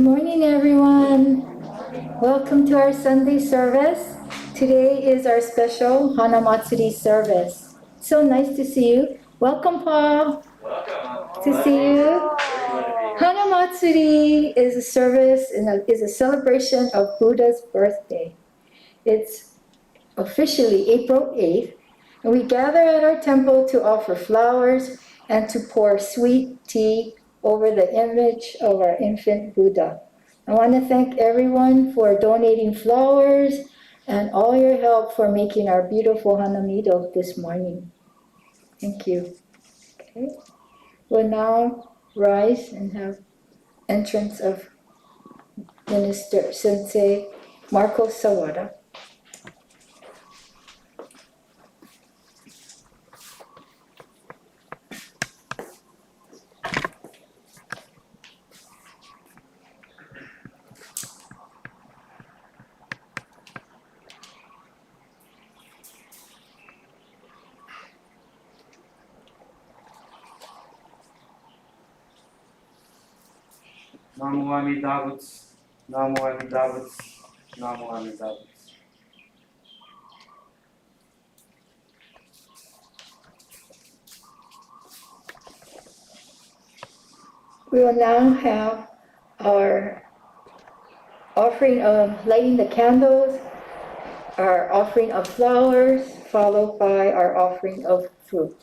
Good morning, everyone. Welcome to our Sunday service. Today is our special Hanamatsuri service. So nice to see you. Welcome, Paul. Welcome. To see you. Hanamatsuri is a service and is a celebration of Buddha's birthday. It's officially April 8th, and we gather at our temple to offer flowers and to pour sweet tea over the image of our infant Buddha. I want to thank everyone for donating flowers and all your help for making our beautiful Hanamido this morning. Thank you. Okay. We'll now rise and have entrance of Minister Sensei Marco Sawada. Namo Amida Butsu, Namo Amida Butsu, Namo Amida Butsu. We will now have our offering of lighting the candles, our offering of flowers, followed by our offering of fruit.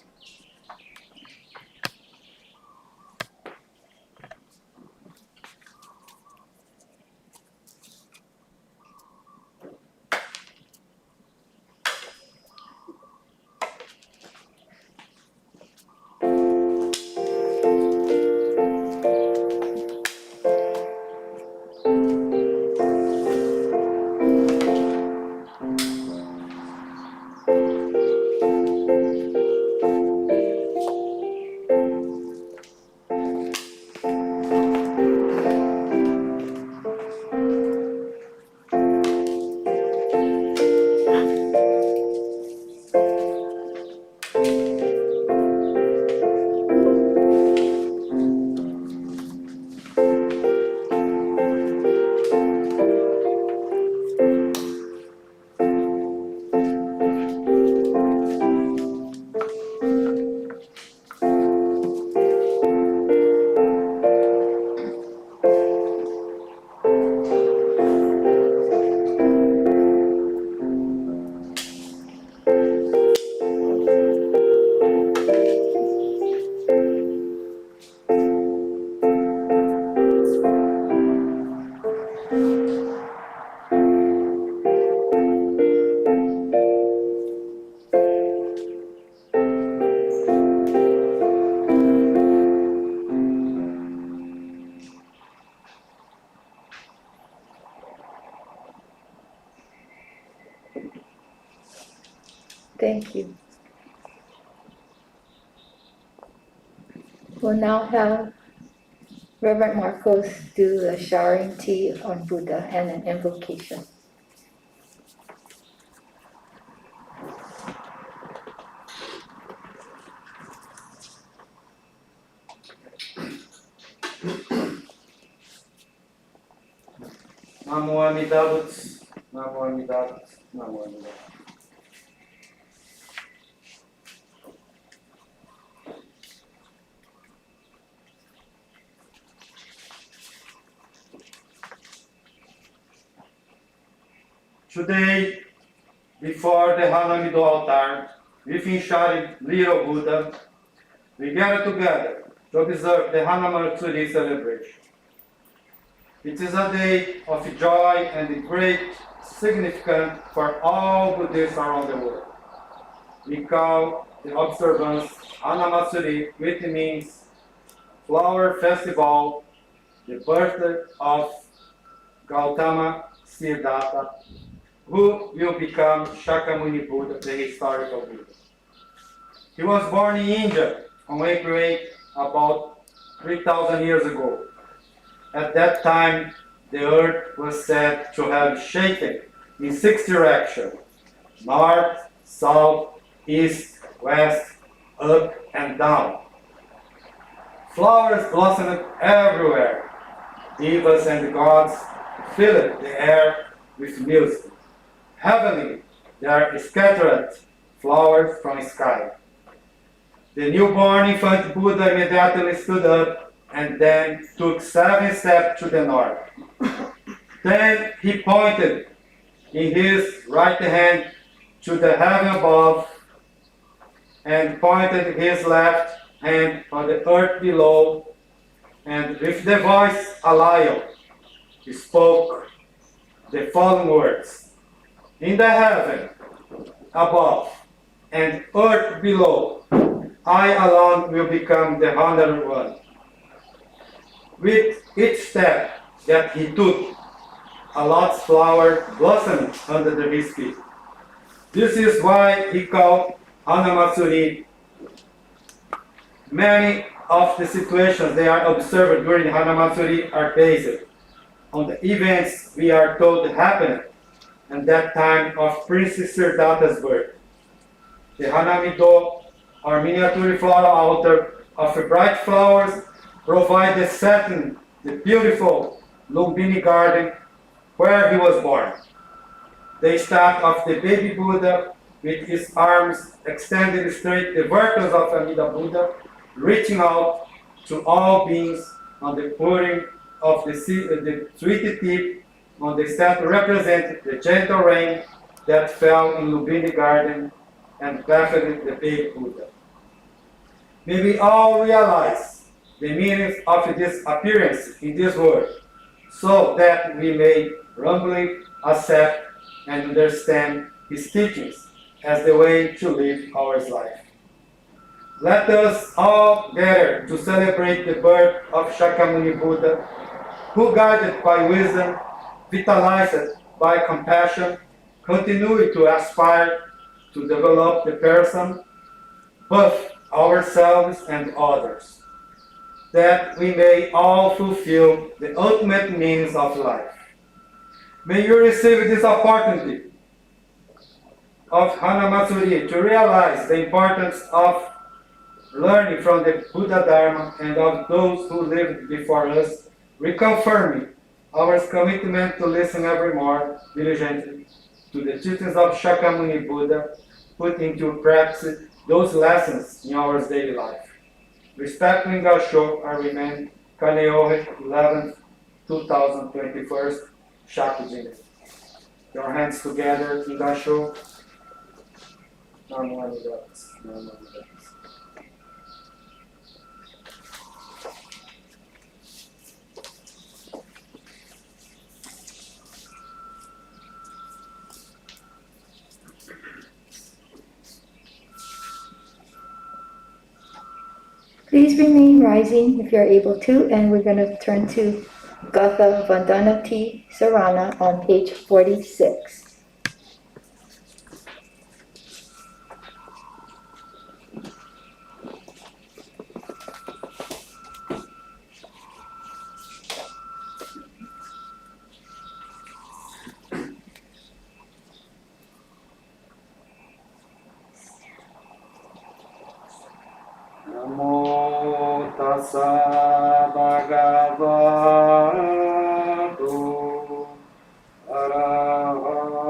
Thank you. We'll now have Reverend Marcos do the showering tea on Buddha and an invocation. Namo Amida Butsu, Namo Amida Butsu, Namo Amida Butsu. Today, before the Hanamido altar, with enshrined little Buddha, we gather together to observe the Hanamatsuri celebration. It is a day of joy and great significance for all Buddhists around the world. We call the observance Hanamatsuri, which means flower festival, the birthday of Gautama Siddhartha, who will become Shakyamuni Buddha, the historical Buddha. He was born in India on April 8, about 3,000 years ago. At that time, the earth was said to have shaken in 6 directions: north, south, east, west, up and down. Flowers blossomed everywhere. Devas and gods filled the air with music. Heavenly, there are scattered flowers from sky. The newborn infant Buddha immediately stood up and then took 7 steps to the north. Then he pointed in his right hand to the heaven above and pointed his left hand on the earth below, and with the voice a lion, he spoke the following words: In the heaven above and earth below, I alone will become the honored one. With each step that he took, a lotus flower blossomed under his feet. This is why he called Hanamatsuri. Many of the situations they are observed during Hanamatsuri are based on the events we are told happened at that time of Princess Siddhartha's birth. The Hanamido, or miniature floral altar of bright flowers, provide the setting, the beautiful Lumbini garden where he was born. The statue of the baby Buddha with his arms extended straight, the verticals of Amida Buddha, reaching out to all beings on the pouring of the sweet tip on the statue represented the gentle rain that fell in Lumbini garden and bathed the baby Buddha. May we all realize the meaning of this appearance in this world, so that we may humbly accept and understand his teachings as the way to live our life. Let us all gather to celebrate the birth of Shakyamuni Buddha, who, guided by wisdom, vitalized by compassion, continue to aspire to develop the person, both ourselves and others, that we may all fulfill the ultimate meaning of life. May you receive this opportunity of Hanamatsuri to realize the importance of learning from the Buddha Dharma and of those who lived before us, reconfirming our commitment to listen ever more diligently to the teachings of Shakyamuni Buddha, put into practice those lessons in our daily life. Respecting Gasho, I remain Kaneohe 11th, 2021, Shakujin. Your hands together in Gasho. Namo Amidas. Namo Amidas. Please remain rising if you're able to, and we're going to turn to Gatha Vandanati Sarana on page 46. Namo tassa bhagavato arahato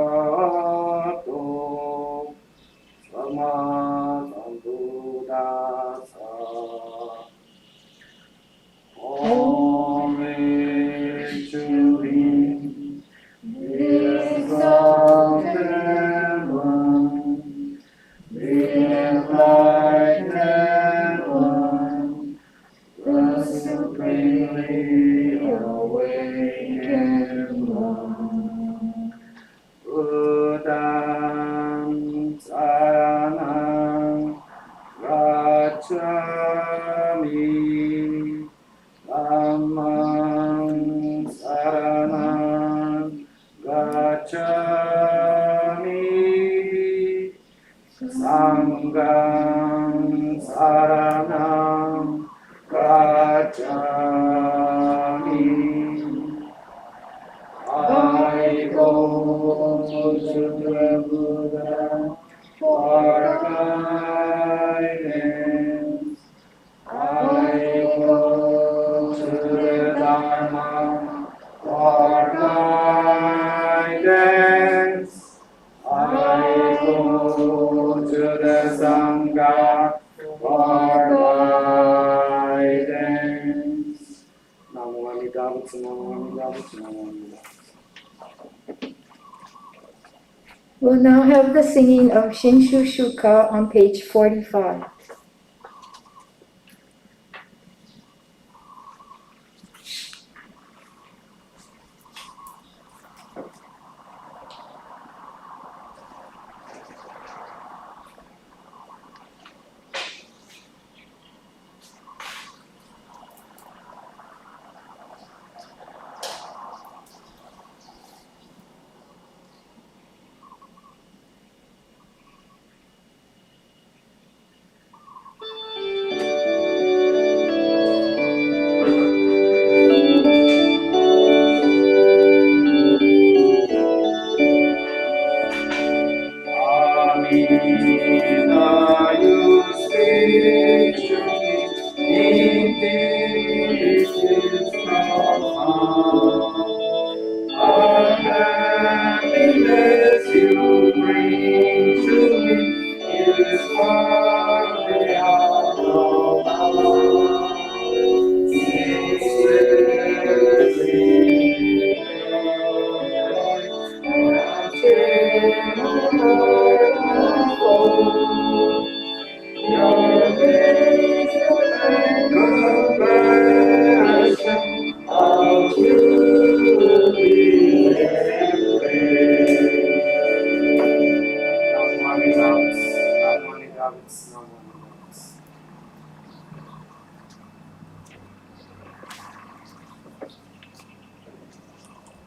sammasambuddhassa. Homage to him, the exalted one, the enlightened one, the supremely awakened one. Buddham saranam gacchami, dhammam saranam gacchami, sangham saranam gacchami. I go to the Buddha for guidance. I go to the Dharma We'll now have the singing of Shinshu Shuka on page 45.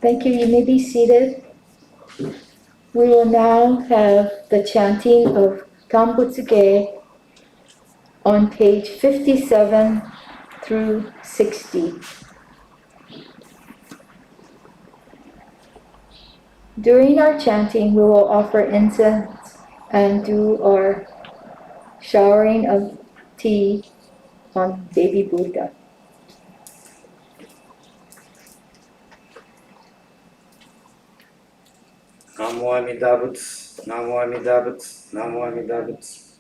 Thank you. You may be seated. We will now have the chanting of Kambutsuge on page 57 through 60. During our chanting, we will offer incense and do our showering of tea on baby Buddha. Namo Amida Butsu, Namo Amida Butsu, Namo Amida Butsu.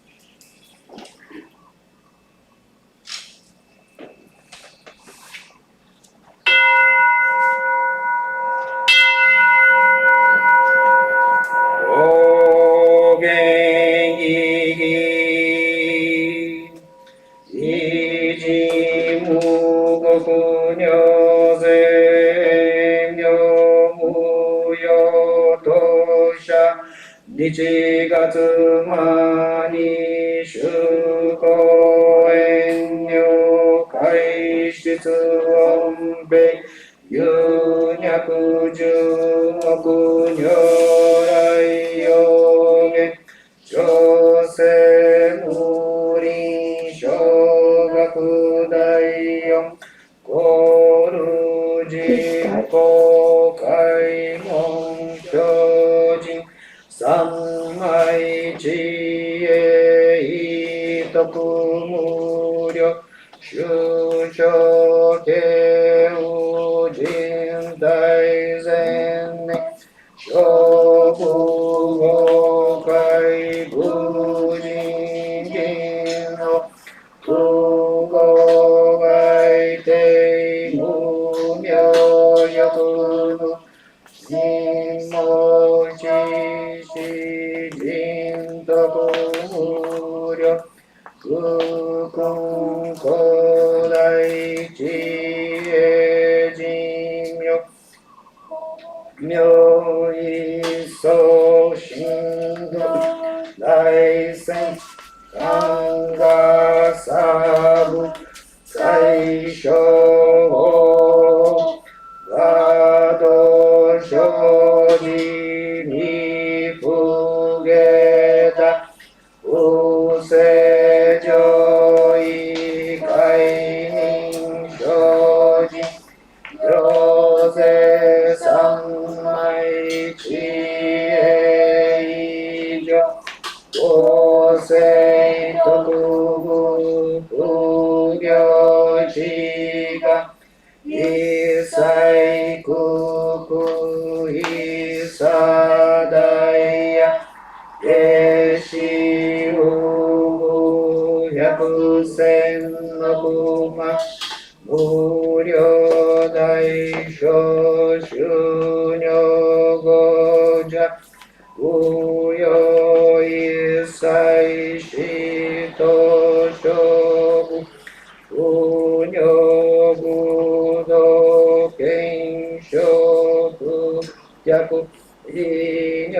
逆異名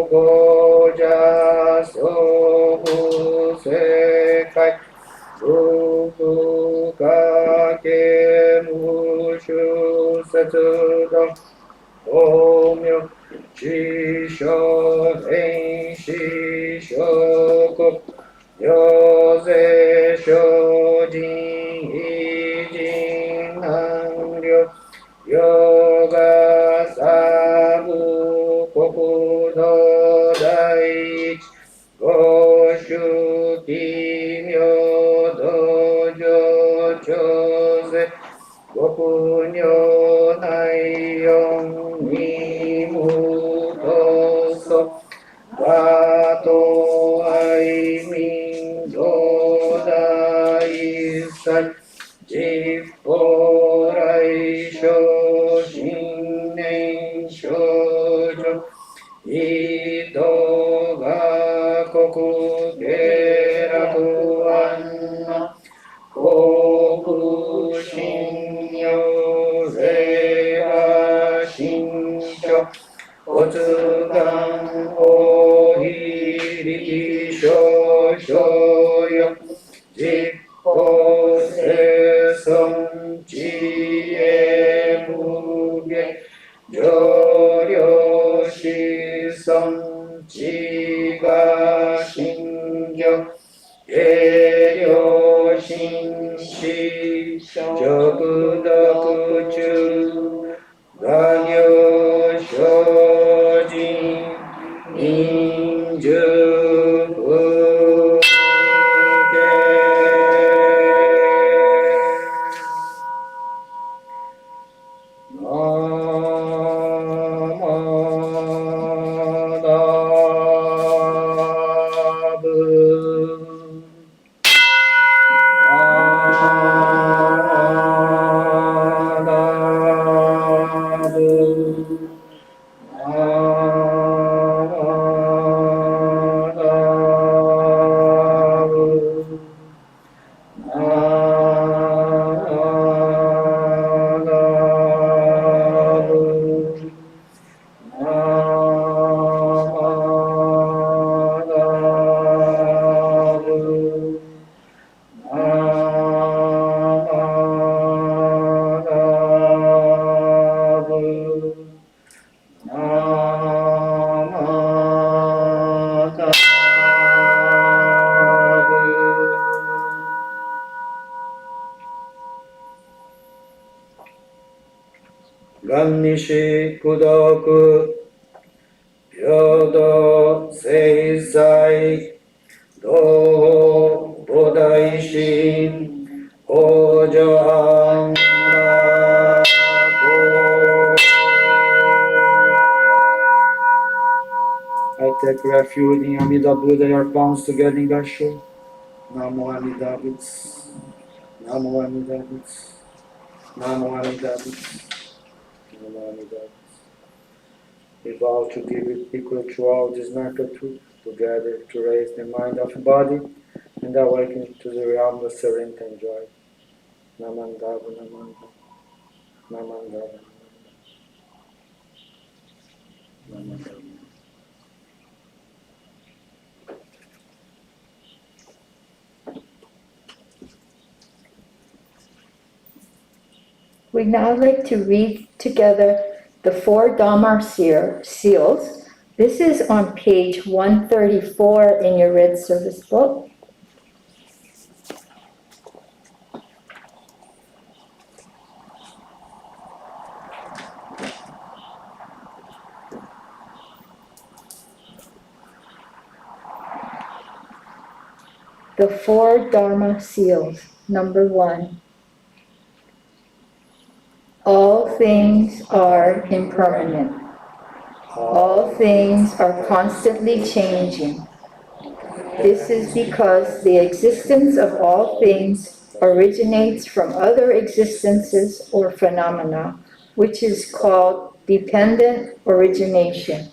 語者相互世界仏家系無種節度法名師匠変師匠国行税精進偉人難慮ヨガサブ国土第一五種奇妙道場調整極如内容に無とそ和と愛民道大祭実法来生新年少女人が国下落安の国信用霊が新書骨願大力少々よ実法生存知恵無限上領子孫知が信行下領心死直読中画行精進忍術不願西功徳平等正罪道菩提心法助安楽 I take refuge in Amida Buddha, your palms together in Gasho. Namo Amida Butsu. Namo Amida Butsu. Namo Amida Butsu. Namo Amida Butsu. We vow to give it equal to all this mental truth, together to raise the mind of the body and awaken to the realm of serenity and joy. Namandabu, Namandabu, Namandabu, Namandabu. We'd now like to read together the four Dhamma seals. This is on page 134 in your red service book. The four Dharma seals. Number 1. All things are impermanent. All things are constantly changing. This is because the existence of all things originates from other existences or phenomena, which is called dependent origination.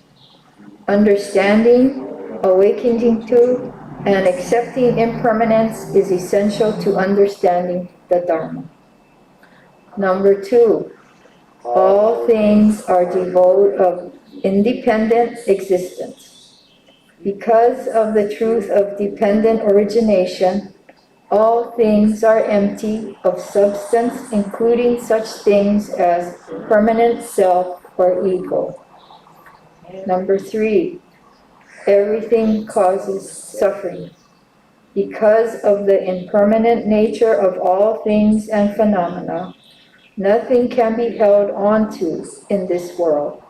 Understanding, awakening to, and accepting impermanence is essential to understanding the Dharma. Number 2, All things are devoid of independent existence. Because of the truth of dependent origination, all things are empty of substance, including such things as permanent self or ego. Number 3, everything causes suffering. Because of the impermanent nature of all things and phenomena, nothing can be held onto in this world.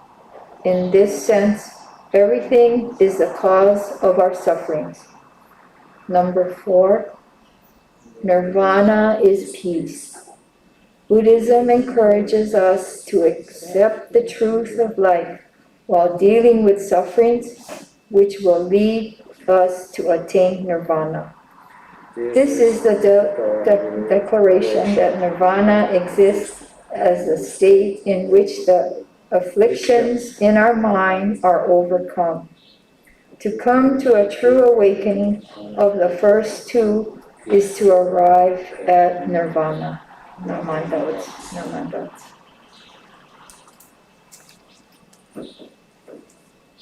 In this sense, everything is the cause of our sufferings. Number 4, nirvana is peace. Buddhism encourages us to accept the truth of life while dealing with sufferings which will lead us to attain nirvana. This is the declaration that nirvana exists as a state in which the afflictions in our mind are overcome. To come to a true awakening of the first two is to arrive at nirvana. Namandat, namandat.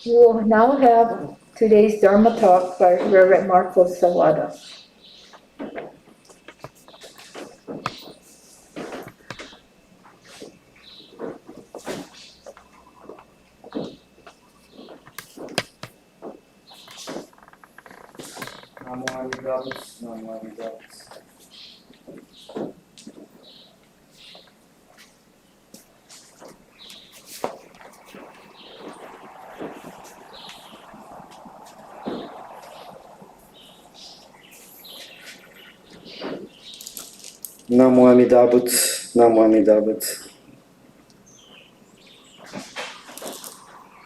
We will now have today's Dharma talk by Reverend Marco Sawada. Namo Amitabhus, Namo Amitabhus. Namo Amitabhus, Namo Amitabhus.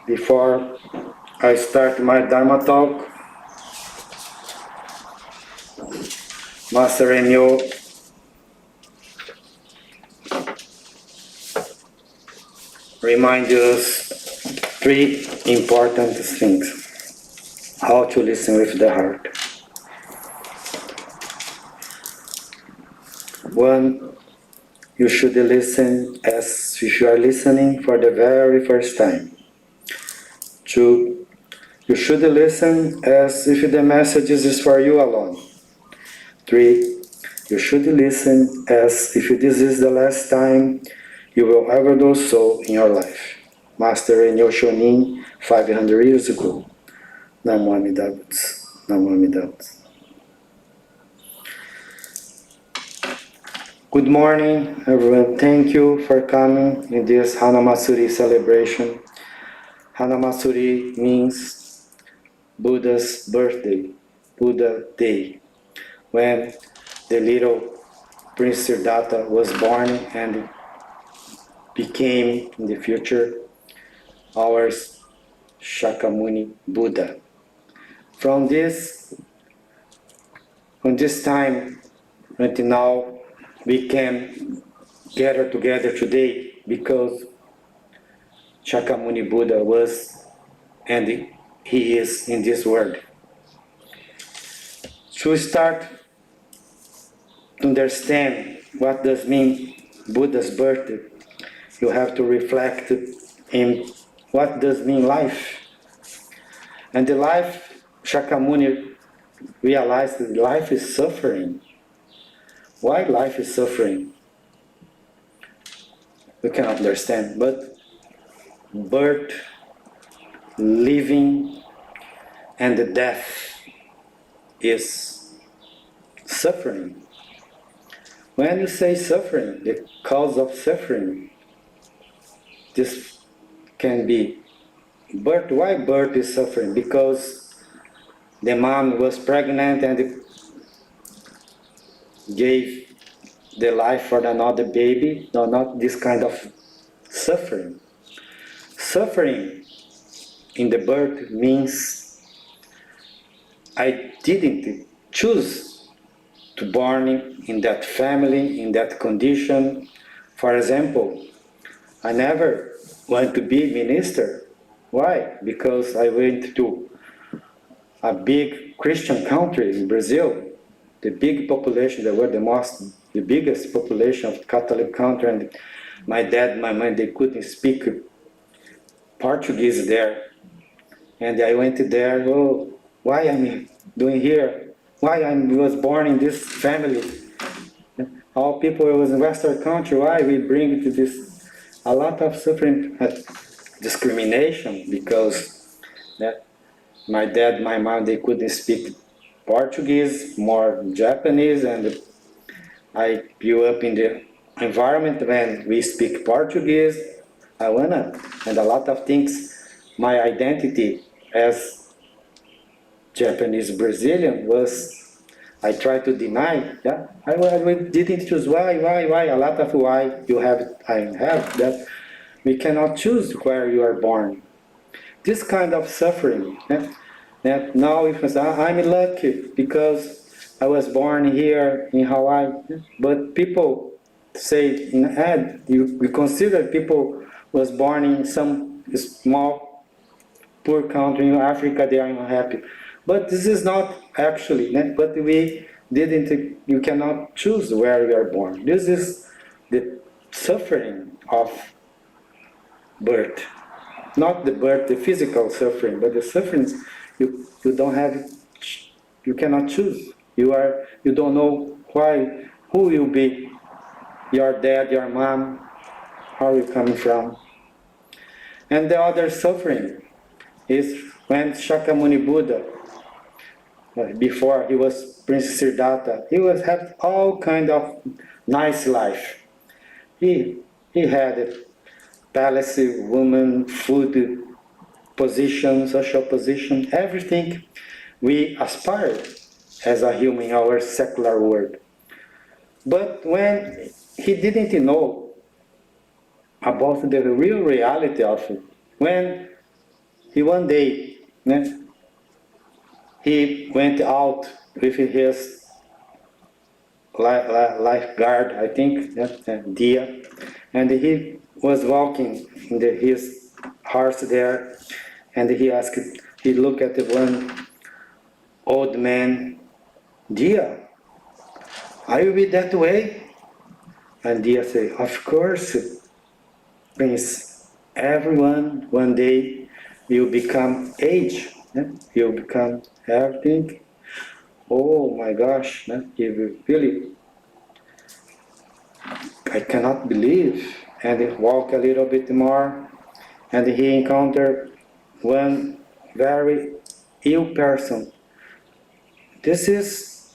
Before I start my Dharma talk, Master Enyo remind us three important things. How to listen with the heart. One, you should listen as if you are listening for the very first time. Two, you should listen as if the message is for you alone. Three, you should listen as if this is the last time you will ever do so in your life. Master Enyo Shonin, 500 years ago. Namo Amitabhus, Namo Amitabhus. Good morning, everyone. Thank you for coming in this Hanamatsuri celebration. Hanamatsuri means Buddha's birthday, Buddha Day, when the little Prince Siddhartha was born and became in the future our Shakyamuni Buddha. From this time until now, we can gather together today because Shakyamuni Buddha was and he is in this world. To start to understand what does mean Buddha's birthday, you have to reflect in what does mean life. And the life, Shakyamuni realized that life is suffering. Why life is suffering? We cannot understand, but birth, living, and the death is suffering. When you say suffering, the cause of suffering, this can be birth. Why birth is suffering? Because the mom was pregnant and gave the life for another baby. No, not this kind of suffering. Suffering in the birth means I didn't choose to born in that family, in that condition. For example, I never want to be minister. Why? Because I went to a big Christian country in Brazil, the big population, they were the biggest population of Catholic country, and My dad, my mom, they couldn't speak Portuguese there. And I went there, oh, why I'm doing here? Why I was born in this family? All people was in Western country, why we bring to this a lot of suffering, discrimination, because that my dad, my mom, they couldn't speak Portuguese, more Japanese, and I grew up in the environment when we speak Portuguese, Havana, and a lot of things. My identity as Japanese Brazilian was, I tried to deny. Yeah, I didn't choose why. A lot of why you have, I have that we cannot choose where you are born. This kind of suffering. Yeah, that now if I'm lucky because I was born here in Hawaii, but people say in ad we consider people was born in some small poor country in Africa, they are unhappy. But this is not actually, but we didn't, you cannot choose where you are born. This is the suffering of birth. Not the birth, the physical suffering, but the sufferings you don't have, you cannot choose. You don't know why, who will be your dad, your mom, how you coming from. And the other suffering is when Shakyamuni Buddha, before he was Prince Siddhartha, he was had all kind of nice life. He had a palace, woman, food, position, social position, everything we aspire as a human in our secular world. But when he didn't know about the real reality of it, when he one day, he went out with his lifeguard, I think, Dia, and he was walking in his horse there, and he looked at the one old man, Dia, are you be that way? And Dia said, of course, Prince, everyone one day will become age, will become everything. Oh my gosh, he really, I cannot believe. And he walked a little bit more, and he encountered one very ill person. This is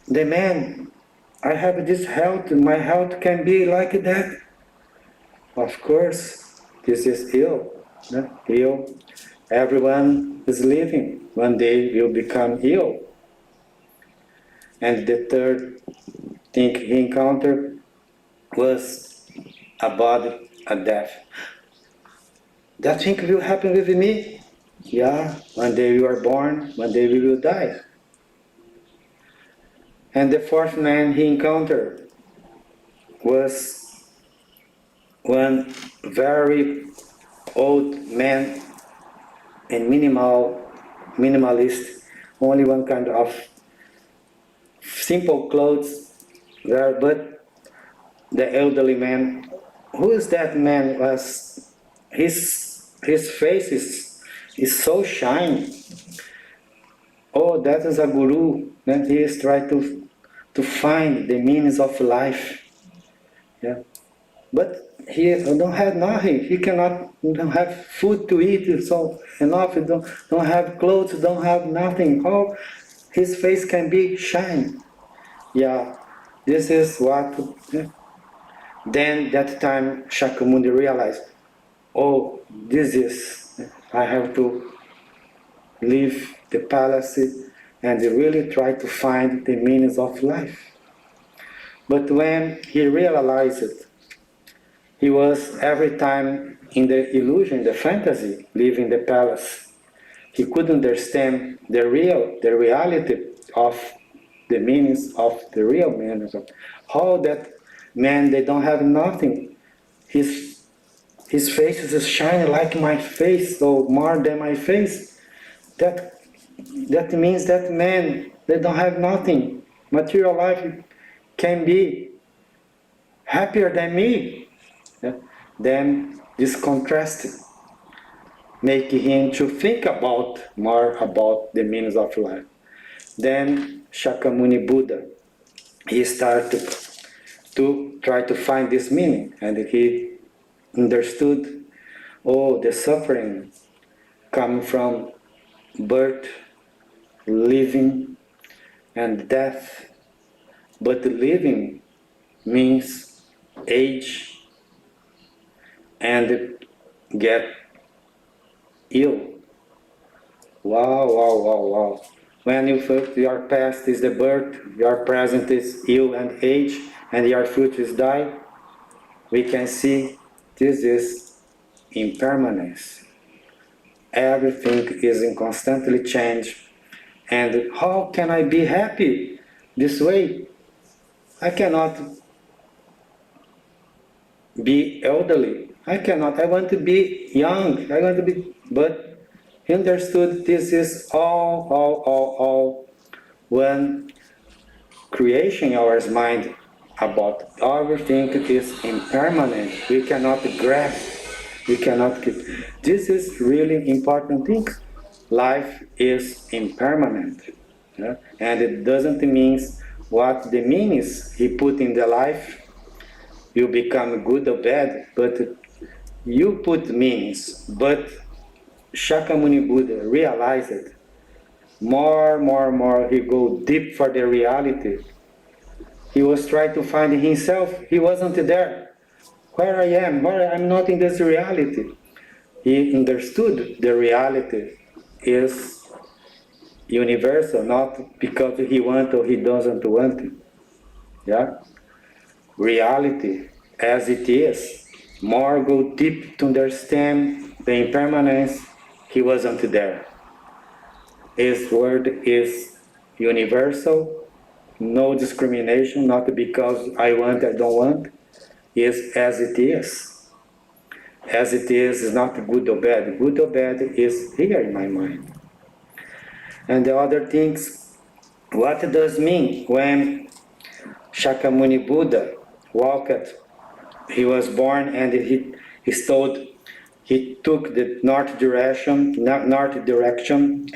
the man. I have this health, my health can be like that. Of course, this is ill. Ill. Everyone is living. One day will become ill. And the third thing he encountered was about a death. That thing will happen with me? Yeah, one day we are born, one day we will die. And the fourth man he encountered was one very old man and minimalist, only one kind of simple clothes there, but the elderly man, who is that man? Was his face is so shiny. Oh, that is a guru. Then he is trying to find the meanings of life. Yeah, but he don't have nothing. He cannot don't have food to eat. So enough. He don't have clothes. Don't have nothing. Oh, his face can be shine. Yeah, this is what. Yeah. Then that time Shakyamuni realized, oh, this is, I have to leave the palace and really try to find the meanings of life. But when he realized it, he was every time in the illusion, the fantasy, living the palace. He couldn't understand the reality of the meanings of the real meanings of how that man, they don't have nothing. His face is shining like my face, or more than my face. That means that man, they don't have nothing. Material life can be happier than me. Yeah? Then this contrast make him to think about more about the meanings of life. Then Shakyamuni Buddha, he started to try to find this meaning, and he understood, oh, the suffering coming from birth, living, and death. But living means age and get ill. Wow, wow, wow, wow. When you think your past is the birth, your present is ill and age, and your future is die, we can see this is impermanence. Everything is in constantly change. And how can I be happy this way? I cannot be elderly. I cannot. I want to be young. I want to be. But he understood this is all when creation our mind about everything is impermanent. We cannot grasp. We cannot keep. This is really important thing. Life is impermanent, yeah? And it doesn't mean what the meanings he put in the life you become good or bad, but you put meanings. But Shakyamuni Buddha realized it. More, he go deep for the reality. He was trying to find himself. He wasn't there. Where I am, where I'm not in this reality. He understood the reality is universal, not because he wants or he doesn't want it. Yeah? Reality as it is. More go deep to understand the impermanence, he wasn't there. His word is universal, no discrimination, not because I want, I don't want, is as it is. As it is not good or bad. Good or bad is here in my mind. And the other things, what does mean when Shakyamuni Buddha walked, he was born and he told he took the north direction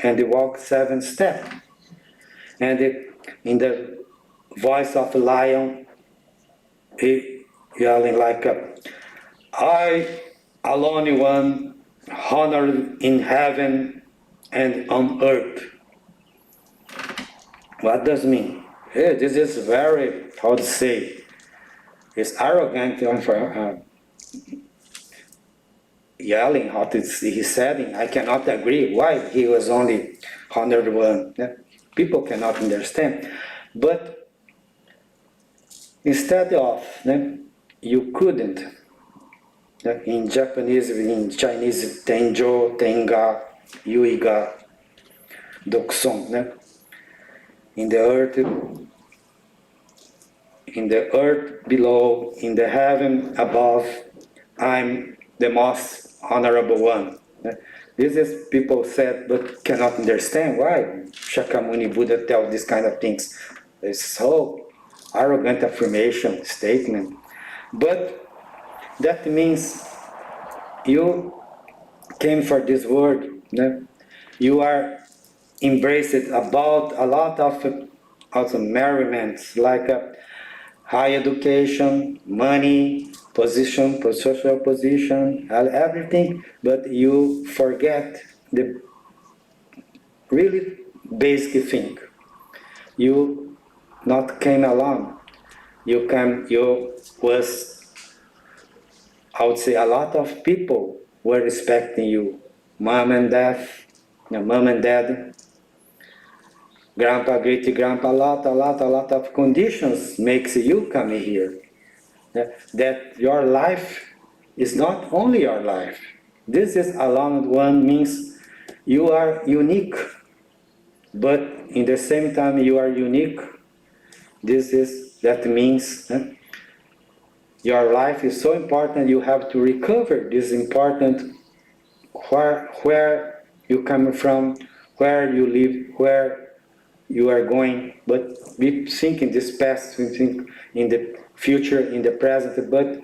and he walked 7 steps. And in the voice of a lion, he yelling like, I alone one honored in heaven and on earth. What does it mean? Hey, this is very, how to say, it's arrogant yelling how to see he said, I cannot agree why he was only 101. Yeah, people cannot understand. But instead of, you couldn't. In Japanese, in Chinese, tenjo, tenga, yuiga, dokson. In the earth below, in the heaven above, I'm the most honorable one. This is people said, but cannot understand why Shakyamuni Buddha tells these kind of things. It's so arrogant affirmation, statement. But that means you came for this word. You are embraced about a lot of also merriments, like high education, money, position, social position, everything, but you forget the really basic thing. You not came alone. You was, I would say, a lot of people were respecting you. Mom and dad, grandpa, great grandpa, a lot of conditions makes you come here. That your life is not only your life. This is alone one means you are unique, but in the same time you are unique. That means your life is so important. You have to recover this important where you come from, where you live, where you are going, but we think in this past, we think in the future, in the present, but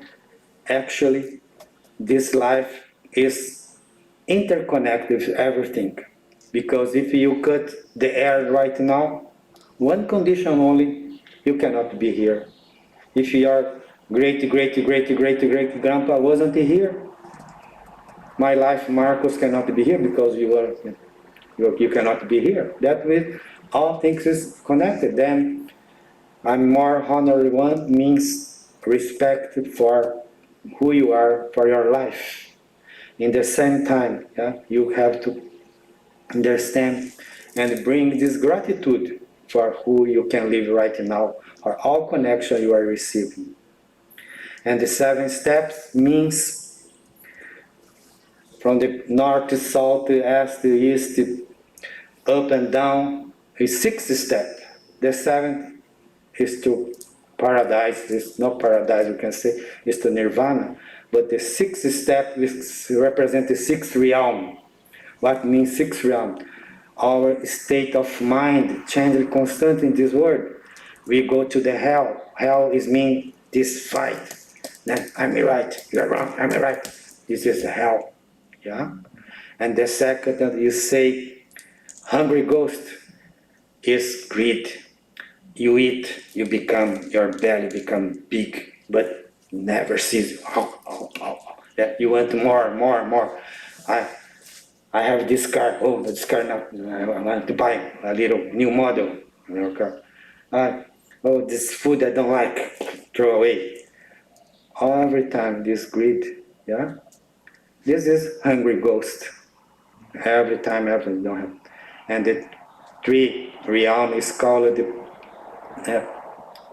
actually this life is interconnected with everything. Because if you cut the air right now, one condition only, you cannot be here. If your great grandpa wasn't here, my life, Marcos, cannot be here because you cannot be here. That way, all things is connected. Then I'm more honorary one means respect for who you are for your life. In the same time, yeah, you have to understand and bring this gratitude for who you can live right now, for all connection you are receiving. And the 7 steps means from the north to south, to east to east, up and down, is 6 step. The 7th is to paradise, it's not paradise, you can say, is to nirvana. But the 6th step represents the 6th realm. What means 6th realm? Our state of mind changes constantly in this world. We go to the hell. Hell is mean this fight. I'm right, you're wrong, I'm right. This is hell. Yeah? And the second that you say, hungry ghost is greed. You eat, you become, your belly become big, but never cease. That you want more. I, I have this car. Oh, this car now. I want to buy a little new model. Car. Oh, this food I don't like. Throw away. Every time this greed, yeah. This is hungry ghost. Every time, every don't have. And the 3 realm is called the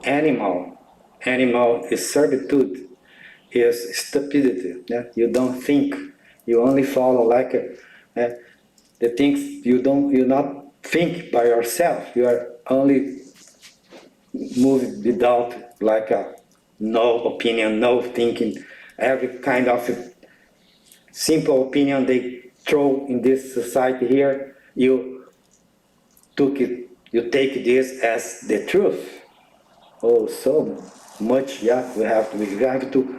animal. Animal is servitude, is stupidity. That you don't think, you only follow like the things you not think by yourself. You are only moving without like a no opinion, no thinking. Every kind of simple opinion they throw in this society here, you take this as the truth. Oh, so much, yeah, we have to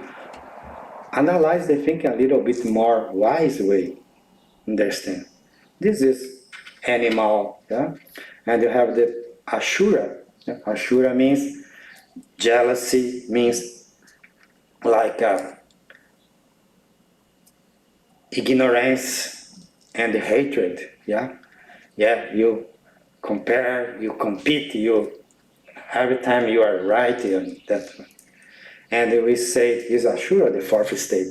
analyze the thinking a little bit more wise way, understand. This is animal, yeah? And you have the Ashura. Yeah? Ashura means jealousy, means like ignorance and hatred, yeah? Yeah, you compare, you compete, every time you are right, and we say is Ashura, the 4th state.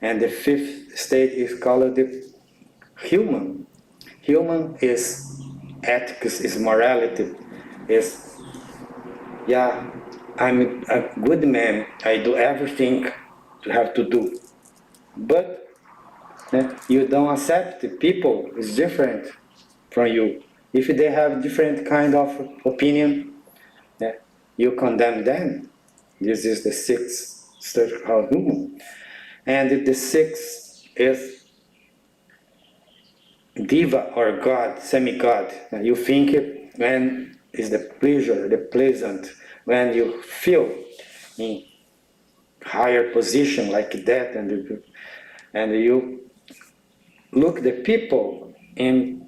And the 5th state is called the human. Human is ethics, is morality, is, yeah, I'm a good man, I do everything you have to do. But you don't accept the people is different from you. If they have different kind of opinion, you condemn them. This is the 6th state called human. And the 6th is diva or God, semi-God. You think it when is the pleasure, the pleasant, when you feel in higher position like that, and you look the people in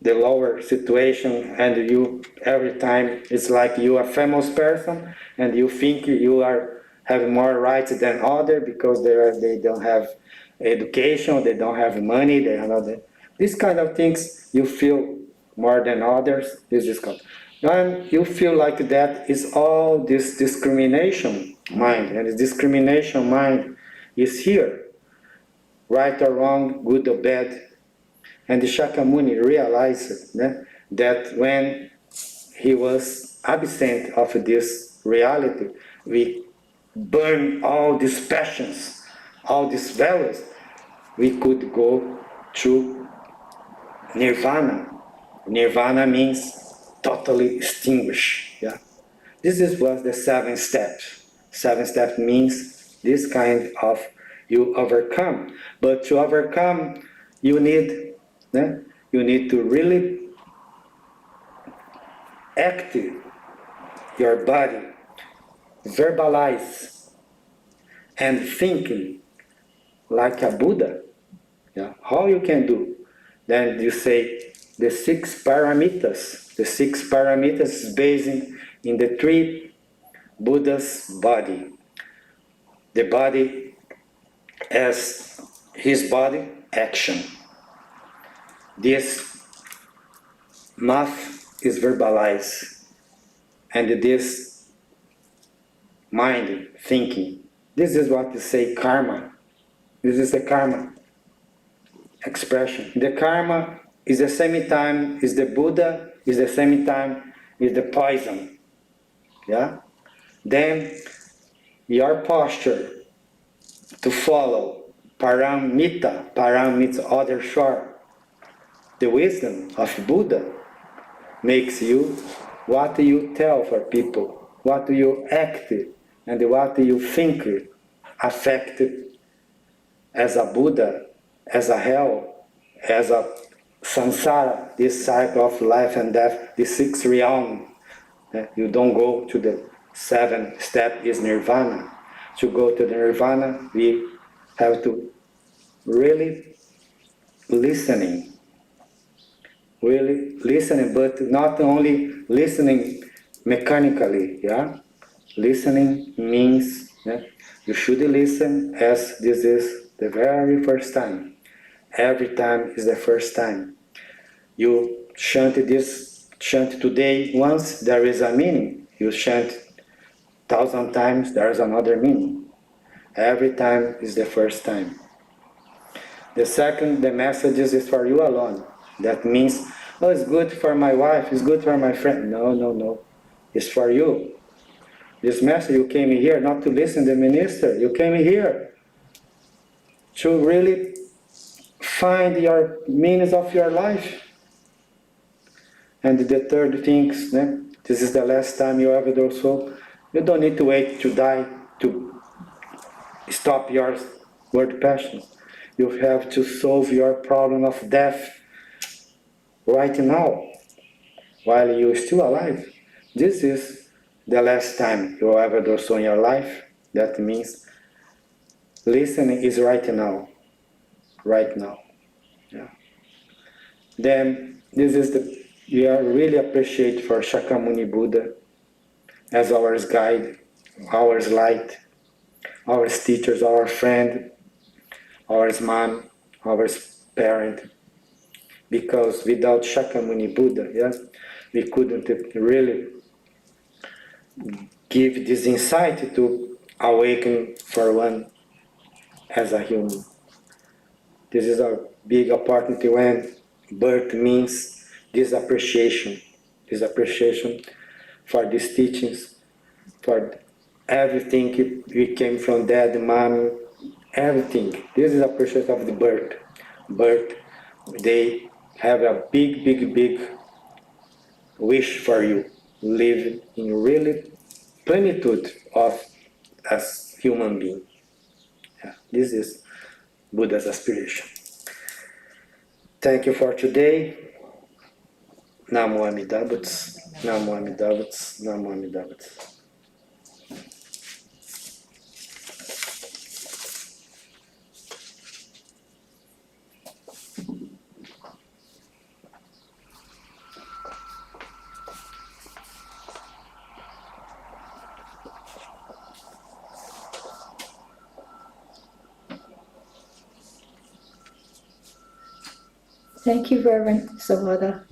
the lower situation, and you every time it's like you are a famous person, and you think you are have more rights than other because they don't have education, they don't have money, they have not these kind of things. You feel more than others. This is called, and you feel like that is all this discrimination mind, and this discrimination mind is here, right or wrong, good or bad. And the Shakyamuni realized that when he was absent of this reality, we burn all these passions, all these values, we could go to nirvana. Nirvana means totally extinguished. Yeah? This is what the 7 steps. 7 steps means this kind of you overcome. But to overcome, you need to really act your body, verbalize, and thinking like a Buddha. Yeah, how you can do? Then you say the 6 parameters. The 6 parameters is based in the 3 Buddha's body. The body as his body, action. This math is verbalized, and this mind, thinking. This is what you say karma. This is the karma expression. The karma is the same time is the Buddha, is the same time is the poison. Yeah? Then your posture to follow paramita, param means other shore. The wisdom of Buddha makes you what you tell for people, what you act, and what you think affected as a Buddha, as a hell, as a samsara, this cycle of life and death, the 6 realm. You don't go to the 7th step is nirvana. To go to the nirvana, we have to really listening, but not only listening mechanically, yeah? Listening means you should listen as this is the very first time. Every time is the first time. You chant this chant today once, there is a meaning. You chant 1,000 times, there is another meaning. Every time is the first time. The second, the message is for you alone. That means, oh, it's good for my wife, it's good for my friend. No, no, no. It's for you. This message, you came here not to listen to the minister. You came here to really find your meanings of your life. And the third thing, this is the last time you ever do so. You don't need to wait to die to stop your word passions. You have to solve your problem of death right now, while you're still alive. This is the last time you ever do so in your life. That means listening is right now. Right now. Yeah. Then this is we are really appreciate for Shakyamuni Buddha as our guide, our light, our teachers, our friend, our mom, our parent. Because without Shakyamuni Buddha, yes, we couldn't really give this insight to awaken for one as a human. This is a big opportunity when birth means this appreciation for these teachings, for everything we came from dad, mom, everything. This is appreciation of the birth. Birth, they have a big, big, big wish for you. Live in really plenitude of as human being. Yeah, this is Buddha's aspiration. Thank you for today. Namo Amida Butsu, Namo Amida Butsu, Namo Amida Butsu. Thank you, Reverend Sawada.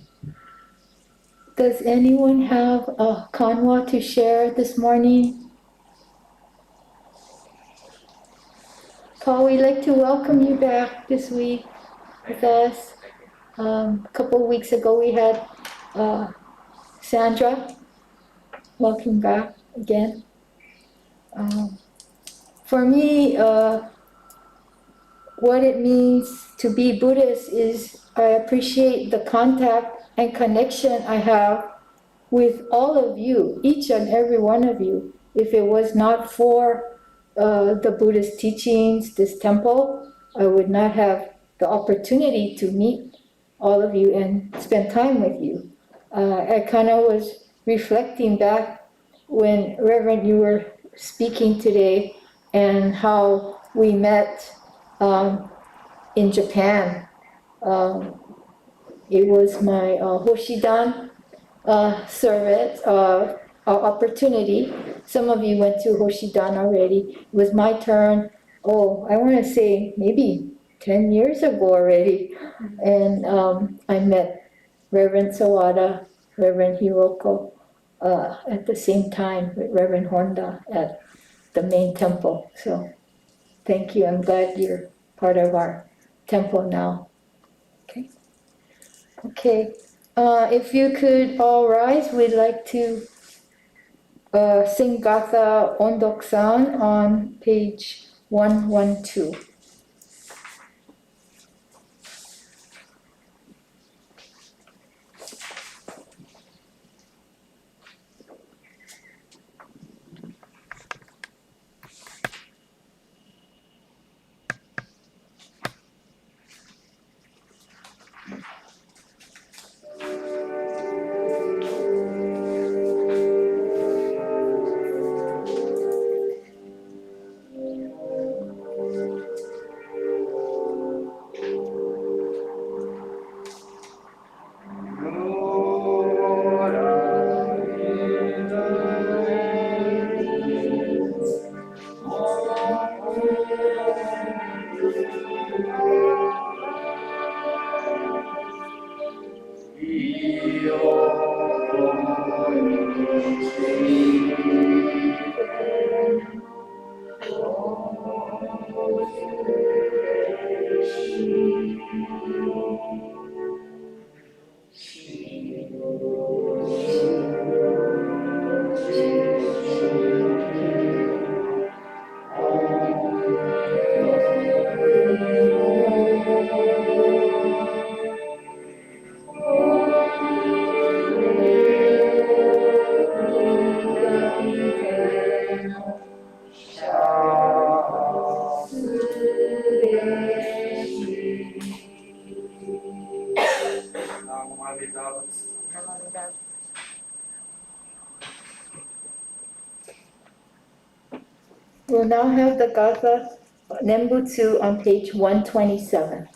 Does anyone have a kanwa to share this morning? Paul, we'd like to welcome you back this week with us. A couple of weeks ago we had Sandra. Welcome back again. For me, what it means to be Buddhist is I appreciate the contact and connection I have with all of you, each and every one of you. If it was not for the Buddhist teachings, this temple, I would not have the opportunity to meet all of you and spend time with you. I kind of was reflecting back when, Reverend, you were speaking today and how we met in Japan. It was my Hoshidan service, opportunity. Some of you went to Hoshidan already. It was my turn. Oh, I want to say maybe 10 years ago already. And I met Reverend Sawada, Reverend Hiroko, at the same time with Reverend Honda at the main temple. So thank you. I'm glad you're part of our temple now. Okay. Okay. If you could all rise, we'd like to sing Gatha Ondok-san on page 112. We'll now have the Gatha Nembutsu on page 127.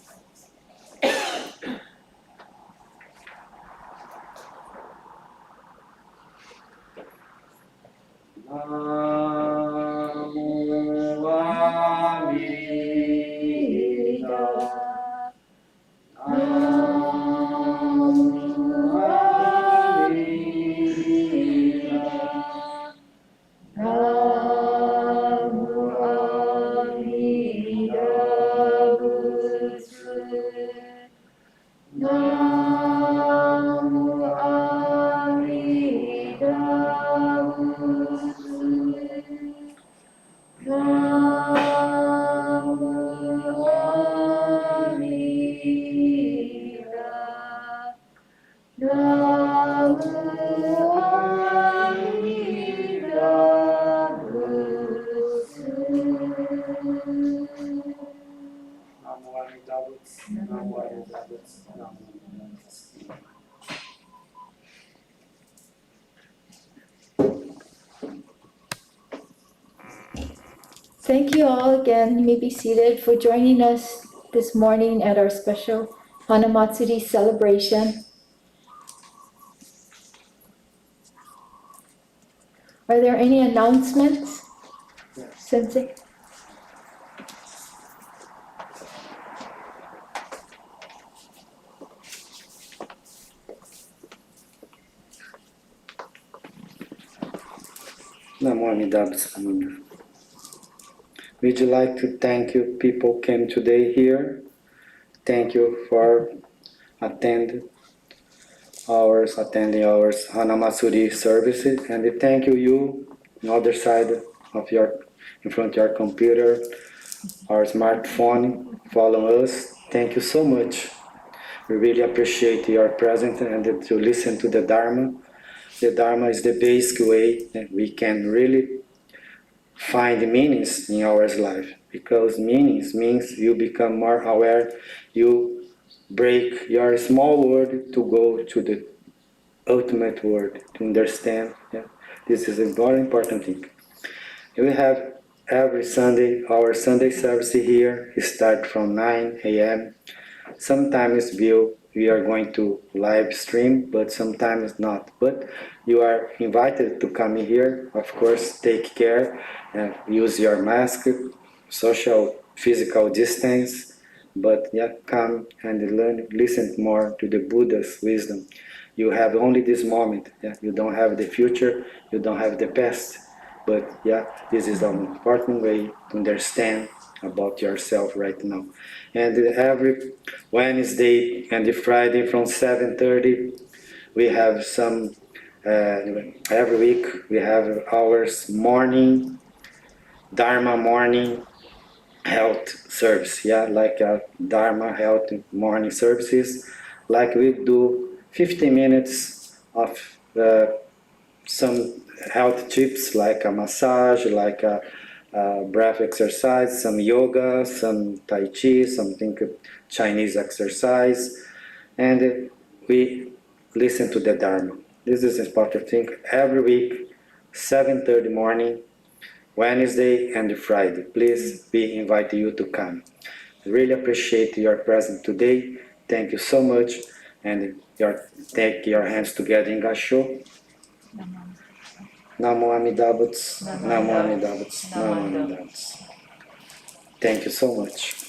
Thank you all again. You may be seated for joining us this morning at our special Hanamatsuri celebration. Are there any announcements, Sensei? Namo Amida Butsu. We'd like to thank you, people came today here. Thank you for attending our Hanamatsuri services, and we thank you on the other side of in front of your computer, our smartphone, follow us. Thank you so much. We really appreciate your presence and to listen to the Dharma. The Dharma is the basic way that we can really find meanings in our life, because meanings means you become more aware, you break your small world to go to the ultimate word to understand. Yeah? This is a very important thing. We have every Sunday, our Sunday service here start from 9 a.m. Sometimes we are going to live stream, but sometimes not. But you are invited to come here. Of course, take care and use your mask, social, physical distance. But yeah, come and learn, listen more to the Buddha's wisdom. You have only this moment. Yeah? You don't have the future. You don't have the past. But yeah, this is an important way to understand about yourself right now. And every Wednesday and the Friday from 7:30, we have some. Every week we have hours morning Dharma morning health service. Yeah, like Dharma health morning services. Like we do 15 minutes of some health tips like a massage, like a breath exercise, some yoga, some tai chi, something Chinese exercise, and we listen to the Dharma. This is an important thing. Every week, 7:30 morning, Wednesday and Friday. Please, we invite you to come. Really appreciate your presence today. Thank you so much, and take your hands together in Gasho. Namo Amida Butsu. Namo Amida Butsu. Namo Amida Butsu. Thank you so much.